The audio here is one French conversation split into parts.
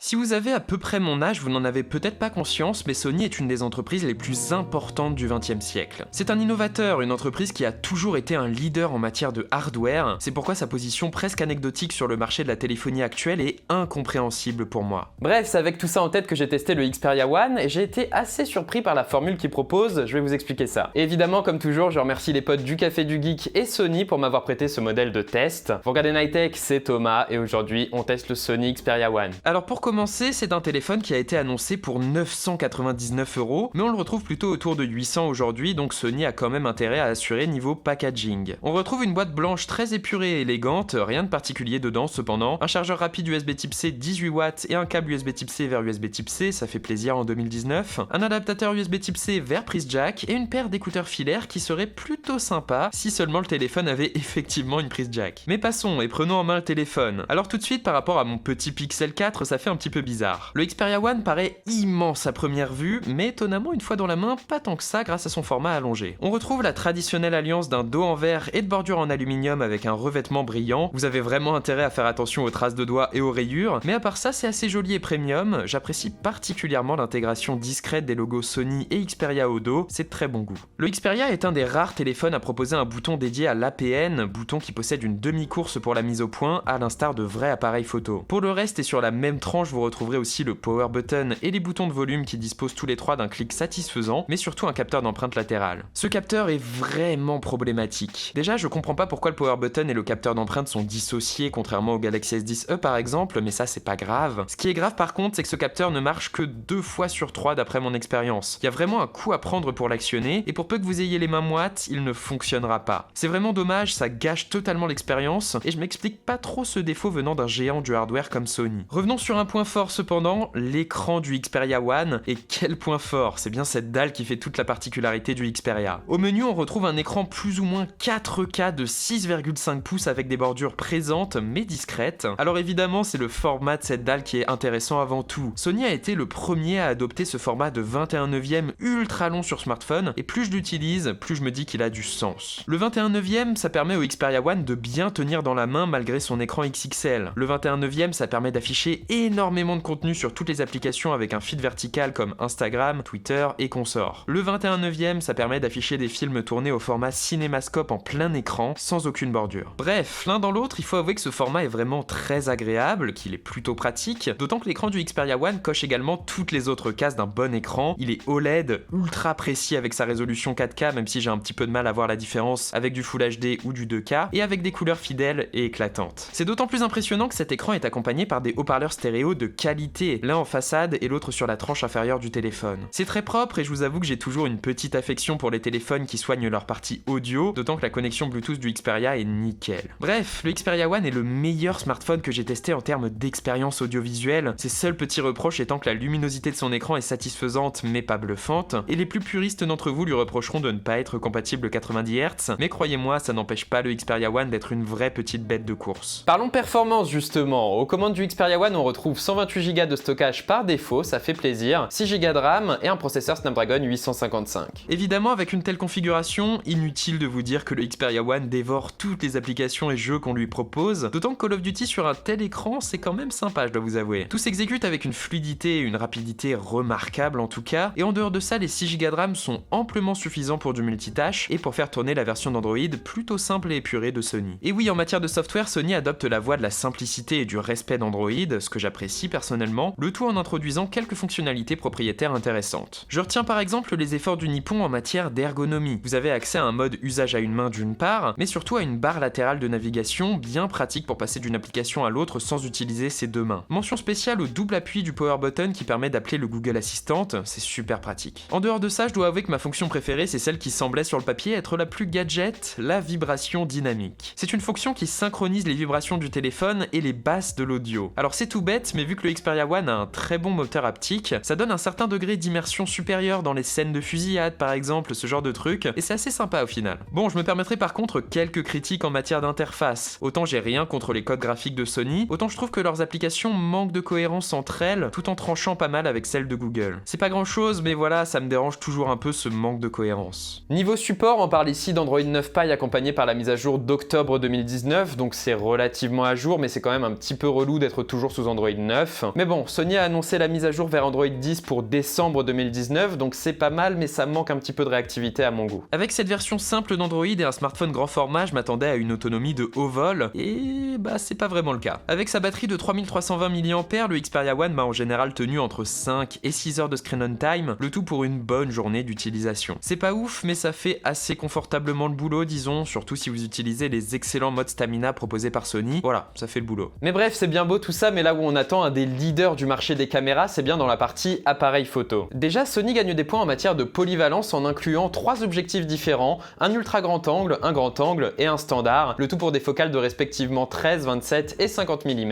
Si vous avez à peu près mon âge, vous n'en avez peut-être pas conscience, mais Sony est une des entreprises les plus importantes du XXe siècle. C'est un innovateur, une entreprise qui a toujours été un leader en matière de hardware, c'est pourquoi sa position presque anecdotique sur le marché de la téléphonie actuelle est incompréhensible pour moi. Bref, c'est avec tout ça en tête que j'ai testé le Xperia One et j'ai été assez surpris par la formule qu'il propose, je vais vous expliquer ça. Et évidemment, comme toujours, je remercie les potes du Café du Geek et Sony pour m'avoir prêté ce modèle de test. Vous regardez Nightech, c'est Thomas et aujourd'hui on teste le Sony Xperia One. Alors pour commencer, c'est un téléphone qui a été annoncé pour 999€, mais on le retrouve plutôt autour de 800 aujourd'hui, donc Sony a quand même intérêt à assurer niveau packaging. On retrouve une boîte blanche très épurée et élégante, rien de particulier dedans cependant, un chargeur rapide USB Type C 18 watts et un câble USB Type C vers USB Type C, ça fait plaisir en 2019, un adaptateur USB Type C vers prise jack et une paire d'écouteurs filaires qui serait plutôt sympa si seulement le téléphone avait effectivement une prise jack. Mais passons et prenons en main le téléphone. Alors tout de suite par rapport à mon petit Pixel 4, ça fait un petit peu bizarre. Le Xperia One paraît immense à première vue, mais étonnamment une fois dans la main, pas tant que ça grâce à son format allongé. On retrouve la traditionnelle alliance d'un dos en verre et de bordure en aluminium avec un revêtement brillant. Vous avez vraiment intérêt à faire attention aux traces de doigts et aux rayures, mais à part ça c'est assez joli et premium. J'apprécie particulièrement l'intégration discrète des logos Sony et Xperia au dos, c'est de très bon goût. Le Xperia est un des rares téléphones à proposer un bouton dédié à l'APN, bouton qui possède une demi-course pour la mise au point, à l'instar de vrais appareils photo. Pour le reste et sur la même tranche, vous retrouverez aussi le power button et les boutons de volume qui disposent tous les trois d'un clic satisfaisant, mais surtout un capteur d'empreinte latérale. Ce capteur est vraiment problématique. Déjà, je comprends pas pourquoi le power button et le capteur d'empreinte sont dissociés, contrairement au Galaxy S10e par exemple, mais ça c'est pas grave. Ce qui est grave par contre, c'est que ce capteur ne marche que 2 fois sur 3 d'après mon expérience. Il y a vraiment un coup à prendre pour l'actionner, et pour peu que vous ayez les mains moites, il ne fonctionnera pas. C'est vraiment dommage, ça gâche totalement l'expérience, et je m'explique pas trop ce défaut venant d'un géant du hardware comme Sony. Revenons sur un point fort cependant, l'écran du Xperia One, et quel point fort, c'est bien cette dalle qui fait toute la particularité du Xperia. Au menu, on retrouve un écran plus ou moins 4K de 6,5 pouces avec des bordures présentes mais discrètes. Alors évidemment, c'est le format de cette dalle qui est intéressant avant tout. Sony a été le premier à adopter ce format de 21/9 ultra long sur smartphone, et plus je l'utilise, plus je me dis qu'il a du sens. Le 21/9, ça permet au Xperia One de bien tenir dans la main malgré son écran XXL. Le 21/9, ça permet d'afficher énormément de contenu sur toutes les applications avec un feed vertical comme Instagram, Twitter et consorts. Le 21/9, ça permet d'afficher des films tournés au format cinémascope en plein écran, sans aucune bordure. Bref, l'un dans l'autre, il faut avouer que ce format est vraiment très agréable, qu'il est plutôt pratique, d'autant que l'écran du Xperia One coche également toutes les autres cases d'un bon écran. Il est OLED, ultra précis avec sa résolution 4K, même si j'ai un petit peu de mal à voir la différence avec du Full HD ou du 2K, et avec des couleurs fidèles et éclatantes. C'est d'autant plus impressionnant que cet écran est accompagné par des haut-parleurs stéréo de qualité, l'un en façade et l'autre sur la tranche inférieure du téléphone. C'est très propre et je vous avoue que j'ai toujours une petite affection pour les téléphones qui soignent leur partie audio, d'autant que la connexion Bluetooth du Xperia est nickel. Bref, le Xperia One est le meilleur smartphone que j'ai testé en termes d'expérience audiovisuelle, ses seuls petits reproches étant que la luminosité de son écran est satisfaisante mais pas bluffante, et les plus puristes d'entre vous lui reprocheront de ne pas être compatible 90 Hz, mais croyez-moi, ça n'empêche pas le Xperia One d'être une vraie petite bête de course. Parlons performance justement. Aux commandes du Xperia One, on retrouve 128 Go de stockage par défaut, ça fait plaisir, 6 Go de RAM et un processeur Snapdragon 855. Évidemment, avec une telle configuration, inutile de vous dire que le Xperia One dévore toutes les applications et jeux qu'on lui propose, d'autant que Call of Duty sur un tel écran, c'est quand même sympa, je dois vous avouer. Tout s'exécute avec une fluidité et une rapidité remarquables en tout cas, et en dehors de ça, les 6 Go de RAM sont amplement suffisants pour du multitâche et pour faire tourner la version d'Android plutôt simple et épurée de Sony. Et oui, en matière de software, Sony adopte la voie de la simplicité et du respect d'Android, ce que j'apprécie personnellement, le tout en introduisant quelques fonctionnalités propriétaires intéressantes. Je retiens par exemple les efforts du Nippon en matière d'ergonomie. Vous avez accès à un mode usage à une main d'une part, mais surtout à une barre latérale de navigation bien pratique pour passer d'une application à l'autre sans utiliser ses deux mains. Mention spéciale au double appui du power button qui permet d'appeler le Google Assistant, c'est super pratique. En dehors de ça, je dois avouer que ma fonction préférée, c'est celle qui semblait sur le papier être la plus gadget, la vibration dynamique. C'est une fonction qui synchronise les vibrations du téléphone et les basses de l'audio. Alors c'est tout bête, mais vu que le Xperia One a un très bon moteur haptique, ça donne un certain degré d'immersion supérieure dans les scènes de fusillade par exemple, ce genre de truc, et c'est assez sympa au final. Bon, je me permettrai par contre quelques critiques en matière d'interface. Autant j'ai rien contre les codes graphiques de Sony, autant je trouve que leurs applications manquent de cohérence entre elles, tout en tranchant pas mal avec celles de Google. C'est pas grand chose, mais voilà, ça me dérange toujours un peu ce manque de cohérence. Niveau support, on parle ici d'Android 9 Pie accompagné par la mise à jour d'octobre 2019, donc c'est relativement à jour, mais c'est quand même un petit peu relou d'être toujours sous Android 9. 9. Mais bon, Sony a annoncé la mise à jour vers Android 10 pour décembre 2019, donc c'est pas mal, mais ça manque un petit peu de réactivité à mon goût. Avec cette version simple d'Android et un smartphone grand format, je m'attendais à une autonomie de haut vol, et bah c'est pas vraiment le cas. Avec sa batterie de 3320 mAh, le Xperia One m'a en général tenu entre 5 et 6 heures de screen on time, le tout pour une bonne journée d'utilisation. C'est pas ouf, mais ça fait assez confortablement le boulot, disons, surtout si vous utilisez les excellents modes stamina proposés par Sony. Voilà, ça fait le boulot. Mais bref, c'est bien beau tout ça, mais là où on attend un des leaders du marché des caméras, c'est bien dans la partie appareil photo. Déjà, Sony gagne des points en matière de polyvalence en incluant 3 objectifs différents, un ultra grand angle, un grand angle et un standard, le tout pour des focales de respectivement 13, 27 et 50 mm.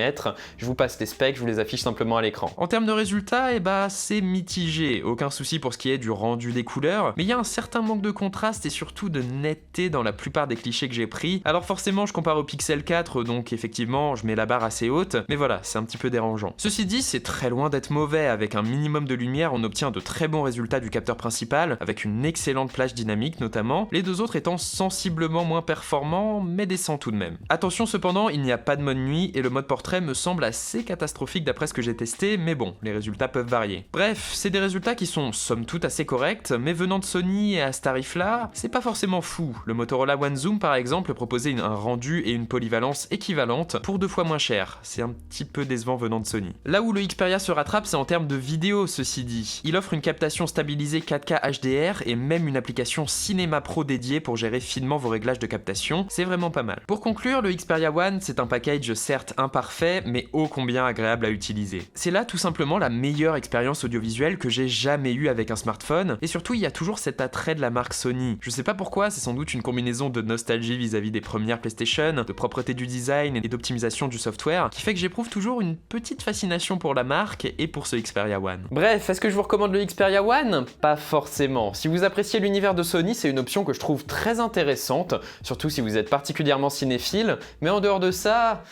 Je vous passe les specs, je vous les affiche simplement à l'écran. En termes de résultats, c'est mitigé, aucun souci pour ce qui est du rendu des couleurs, mais il y a un certain manque de contraste et surtout de netteté dans la plupart des clichés que j'ai pris. Alors forcément, je compare au Pixel 4, donc effectivement, je mets la barre assez haute, mais voilà, c'est un petit peu dérangeant. Ceci dit, c'est très loin d'être mauvais, avec un minimum de lumière, on obtient de très bons résultats du capteur principal, avec une excellente plage dynamique notamment, les deux autres étant sensiblement moins performants, mais décents tout de même. Attention cependant, il n'y a pas de mode nuit, et le mode portrait me semble assez catastrophique d'après ce que j'ai testé, mais bon, les résultats peuvent varier. Bref, c'est des résultats qui sont somme toute assez corrects, mais venant de Sony et à ce tarif-là, c'est pas forcément fou. Le Motorola One Zoom par exemple proposait un rendu et une polyvalence équivalente pour 2 fois moins cher. C'est un petit peu décevant venant de Sony. Là où le Xperia se rattrape, c'est en termes de vidéo, ceci dit. Il offre une captation stabilisée 4K HDR et même une application Cinema Pro dédiée pour gérer finement vos réglages de captation. C'est vraiment pas mal. Pour conclure, le Xperia One, c'est un package certes imparfait, mais ô combien agréable à utiliser. C'est là tout simplement la meilleure expérience audiovisuelle que j'ai jamais eue avec un smartphone, et surtout il y a toujours cet attrait de la marque Sony. Je sais pas pourquoi, c'est sans doute une combinaison de nostalgie vis-à-vis des premières PlayStation, de propreté du design et d'optimisation du software, qui fait que j'éprouve toujours une petite fascination pour la marque et pour ce Xperia One. Bref, est-ce que je vous recommande le Xperia One? Pas forcément. Si vous appréciez l'univers de Sony, c'est une option que je trouve très intéressante, surtout si vous êtes particulièrement cinéphile, mais en dehors de ça...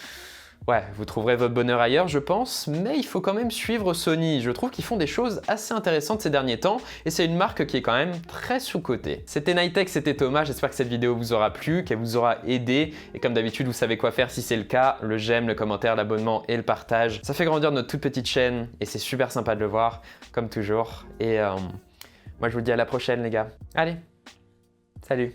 Ouais, vous trouverez votre bonheur ailleurs, je pense, mais il faut quand même suivre Sony. Je trouve qu'ils font des choses assez intéressantes ces derniers temps, et c'est une marque qui est quand même très sous-cotée. C'était Nightech, c'était Thomas, j'espère que cette vidéo vous aura plu, qu'elle vous aura aidé, et comme d'habitude, vous savez quoi faire si c'est le cas, le j'aime, le commentaire, l'abonnement et le partage. Ça fait grandir notre toute petite chaîne, et c'est super sympa de le voir, comme toujours. Et moi je vous dis à la prochaine les gars. Allez, salut!